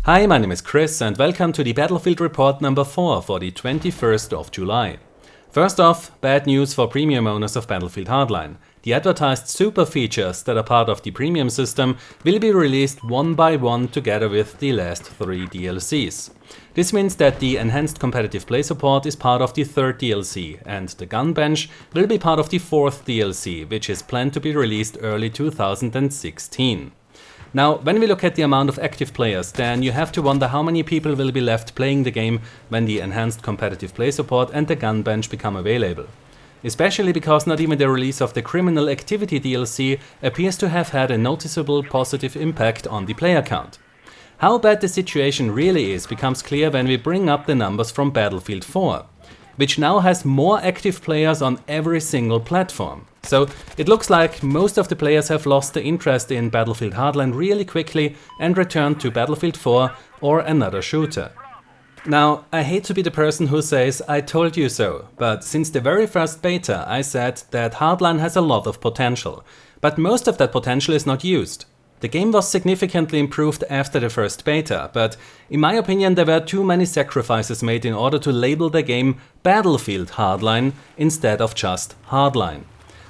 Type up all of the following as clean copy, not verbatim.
Hi, my name is Chris and welcome to the Battlefield report number 4 for the 21st of July. First off, bad news for premium owners of Battlefield Hardline. The advertised super features that are part of the premium system will be released one by one together with the last 3 DLCs. This means that the enhanced competitive play support is part of the 3rd DLC and the gun bench will be part of the 4th DLC, which is planned to be released early 2016. Now, when we look at the amount of active players, then you have to wonder how many people will be left playing the game when the enhanced competitive play support and the gun bench become available. Especially because not even the release of the Criminal Activity DLC appears to have had a noticeable positive impact on the player count. How bad the situation really is becomes clear when we bring up the numbers from Battlefield 4, which now has more active players on every single platform. So it looks like most of the players have lost the interest in Battlefield Hardline really quickly and returned to Battlefield 4 or another shooter. Now, I hate to be the person who says I told you so, but since the very first beta I said that Hardline has a lot of potential, but most of that potential is not used. The game was significantly improved after the first beta, but in my opinion there were too many sacrifices made in order to label the game Battlefield Hardline instead of just Hardline.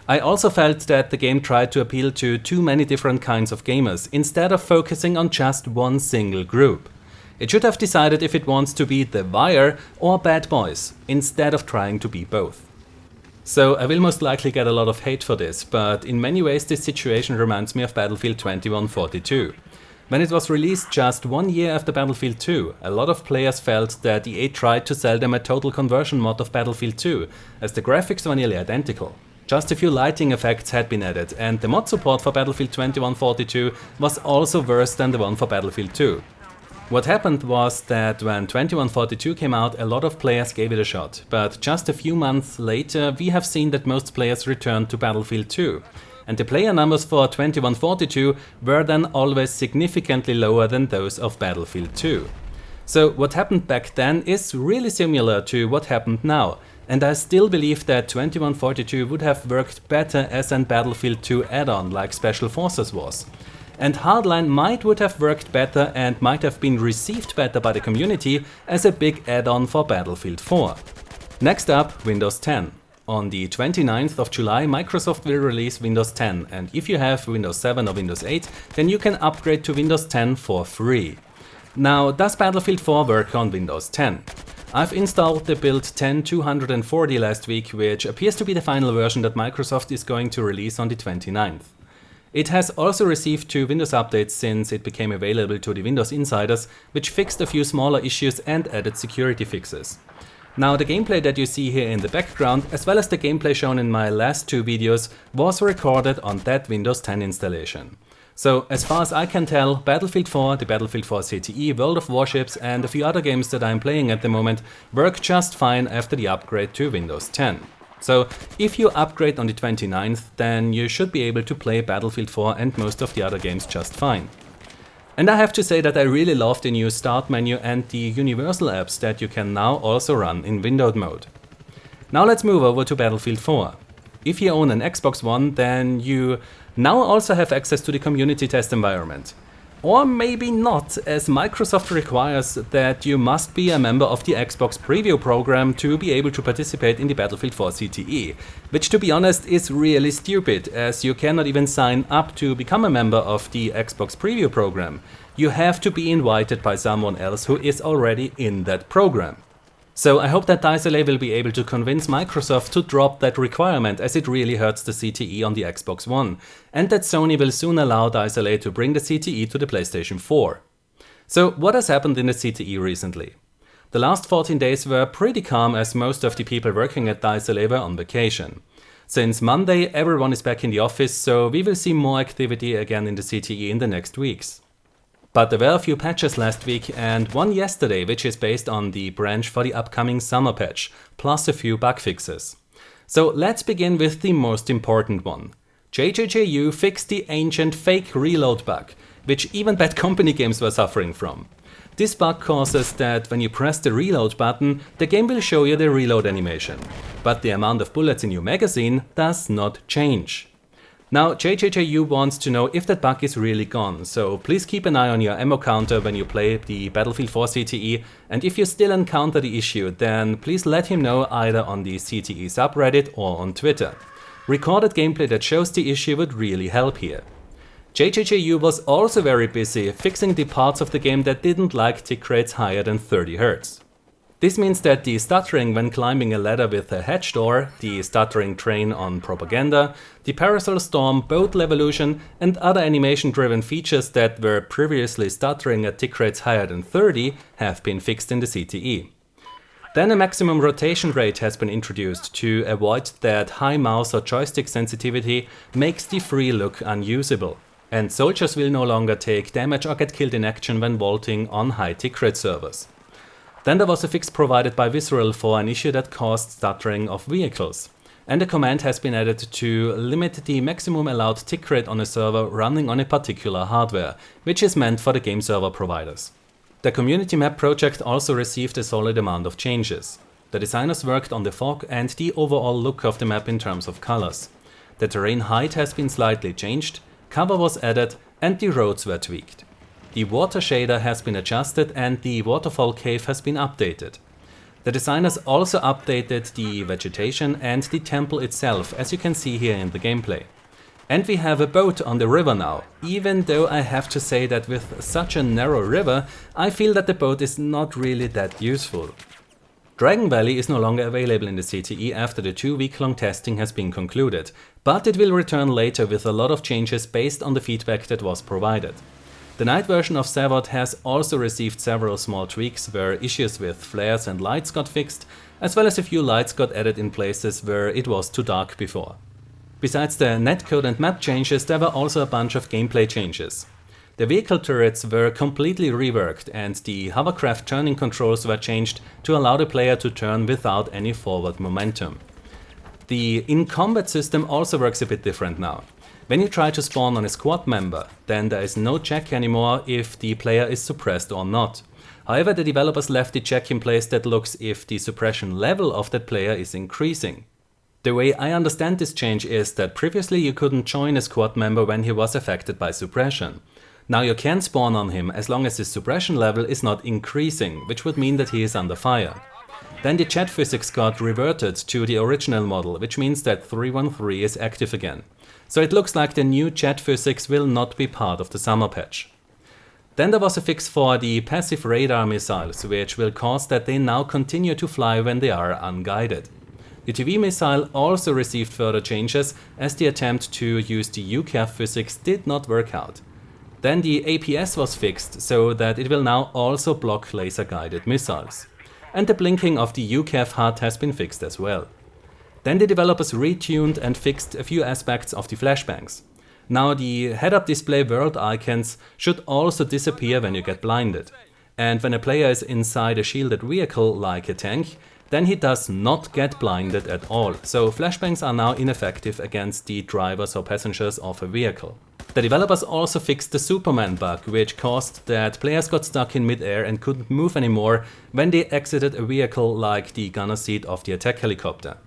I also felt that the game tried to appeal to too many different kinds of gamers instead of focusing on just one single group. It should have decided if it wants to be The Wire or Bad Boys, instead of trying to be both. So I will most likely get a lot of hate for this, but in many ways this situation reminds me of Battlefield 2142. When it was released just 1 year after Battlefield 2, a lot of players felt that EA tried to sell them a total conversion mod of Battlefield 2, as the graphics were nearly identical. Just a few lighting effects had been added, and the mod support for Battlefield 2142 was also worse than the one for Battlefield 2. What happened was that when 2142 came out, a lot of players gave it a shot, but just a few months later we have seen that most players returned to Battlefield 2, and the player numbers for 2142 were then always significantly lower than those of Battlefield 2. So what happened back then is really similar to what happened now, and I still believe that 2142 would have worked better as an Battlefield 2 add-on like Special Forces was. And Hardline would have worked better and might have been received better by the community as a big add-on for Battlefield 4. Next up, Windows 10. On the 29th of July, Microsoft will release Windows 10, and if you have Windows 7 or Windows 8, then you can upgrade to Windows 10 for free. Now, does Battlefield 4 work on Windows 10? I've installed the build 10.240 last week, which appears to be the final version that Microsoft is going to release on the 29th. It has also received 2 Windows updates since it became available to the Windows insiders, which fixed a few smaller issues and added security fixes. Now, the gameplay that you see here in the background, as well as the gameplay shown in my last 2 videos, was recorded on that Windows 10 installation. So, as far as I can tell, Battlefield 4, the Battlefield 4 CTE, World of Warships and a few other games that I'm playing at the moment work just fine after the upgrade to Windows 10. So, if you upgrade on the 29th, then you should be able to play Battlefield 4 and most of the other games just fine. And I have to say that I really love the new Start menu and the Universal apps that you can now also run in windowed mode. Now let's move over to Battlefield 4. If you own an Xbox One, then you now also have access to the community test environment. Or maybe not, as Microsoft requires that you must be a member of the Xbox Preview program to be able to participate in the Battlefield 4 CTE, which to be honest is really stupid, as you cannot even sign up to become a member of the Xbox Preview program. You have to be invited by someone else who is already in that program. So I hope that DICE will be able to convince Microsoft to drop that requirement, as it really hurts the CTE on the Xbox One, and that Sony will soon allow DICE to bring the CTE to the PlayStation 4. So what has happened in the CTE recently? The last 14 days were pretty calm, as most of the people working at DICE were on vacation. Since Monday everyone is back in the office, so we will see more activity again in the CTE in the next weeks. But there were a few patches last week and one yesterday, which is based on the branch for the upcoming summer patch, plus a few bug fixes. So let's begin with the most important one. JJJU fixed the ancient fake reload bug, which even Bad Company games were suffering from. This bug causes that when you press the reload button, the game will show you the reload animation, but the amount of bullets in your magazine does not change. Now JJJU wants to know if that bug is really gone, so please keep an eye on your ammo counter when you play the Battlefield 4 CTE, and if you still encounter the issue, then please let him know either on the CTE subreddit or on Twitter. Recorded gameplay that shows the issue would really help here. JJJU was also very busy fixing the parts of the game that didn't like tick rates higher than 30 Hz. This means that the stuttering when climbing a ladder with a hatch door, the stuttering train on Propaganda, the Parasol Storm, boat Levolution and other animation-driven features that were previously stuttering at tick rates higher than 30 have been fixed in the CTE. Then a maximum rotation rate has been introduced to avoid that high mouse or joystick sensitivity makes the free look unusable, and soldiers will no longer take damage or get killed in action when vaulting on high tick rate servers. Then there was a fix provided by Visceral for an issue that caused stuttering of vehicles, and a command has been added to limit the maximum allowed tick rate on a server running on a particular hardware, which is meant for the game server providers. The community map project also received a solid amount of changes. The designers worked on the fog and the overall look of the map in terms of colors. The terrain height has been slightly changed, cover was added and the roads were tweaked. The water shader has been adjusted and the waterfall cave has been updated. The designers also updated the vegetation and the temple itself, as you can see here in the gameplay. And we have a boat on the river now, even though I have to say that with such a narrow river, I feel that the boat is not really that useful. Dragon Valley is no longer available in the CTE after the 2-week-long testing has been concluded, but it will return later with a lot of changes based on the feedback that was provided. The night version of Zavod has also received several small tweaks where issues with flares and lights got fixed, as well as a few lights got added in places where it was too dark before. Besides the netcode and map changes, there were also a bunch of gameplay changes. The vehicle turrets were completely reworked and the hovercraft turning controls were changed to allow the player to turn without any forward momentum. The in-combat system also works a bit different now. When you try to spawn on a squad member, then there is no check anymore if the player is suppressed or not. However, the developers left the check in place that looks if the suppression level of that player is increasing. The way I understand this change is that previously you couldn't join a squad member when he was affected by suppression. Now you can spawn on him as long as his suppression level is not increasing, which would mean that he is under fire. Then the chat physics got reverted to the original model, which means that 313 is active again. So it looks like the new chat physics will not be part of the summer patch. Then there was a fix for the passive radar missiles, which will cause that they now continue to fly when they are unguided. The TV missile also received further changes as the attempt to use the UCAV physics did not work out. Then the APS was fixed so that it will now also block laser guided missiles. And the blinking of the UCAV HUD has been fixed as well. Then the developers retuned and fixed a few aspects of the flashbangs. Now the head-up display world icons should also disappear when you get blinded. And when a player is inside a shielded vehicle like a tank, then he does not get blinded at all. So flashbangs are now ineffective against the drivers or passengers of a vehicle. The developers also fixed the Superman bug, which caused that players got stuck in mid-air and couldn't move anymore when they exited a vehicle like the gunner seat of the attack helicopter.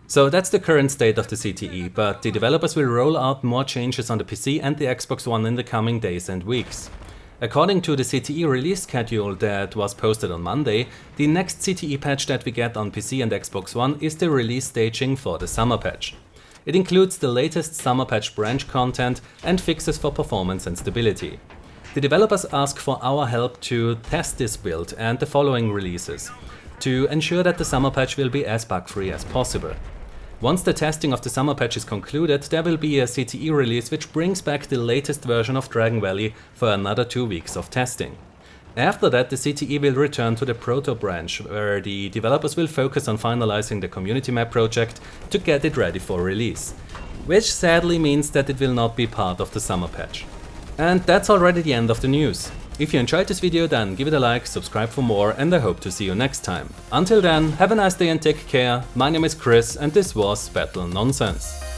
So that's the current state of the CTE, but the developers will roll out more changes on the PC and the Xbox One in the coming days and weeks. According to the CTE release schedule that was posted on Monday, the next CTE patch that we get on PC and Xbox One is the release staging for the summer patch. It includes the latest summer patch branch content and fixes for performance and stability. The developers ask for our help to test this build and the following releases, to ensure that the summer patch will be as bug-free as possible. Once the testing of the summer patch is concluded, there will be a CTE release which brings back the latest version of Dragon Valley for another 2 weeks of testing. After that, the CTE will return to the proto branch, where the developers will focus on finalizing the community map project to get it ready for release, which sadly means that it will not be part of the summer patch. And that's already the end of the news. If you enjoyed this video, then give it a like, subscribe for more, and I hope to see you next time. Until then, have a nice day and take care. My name is Chris and this was Battle Nonsense.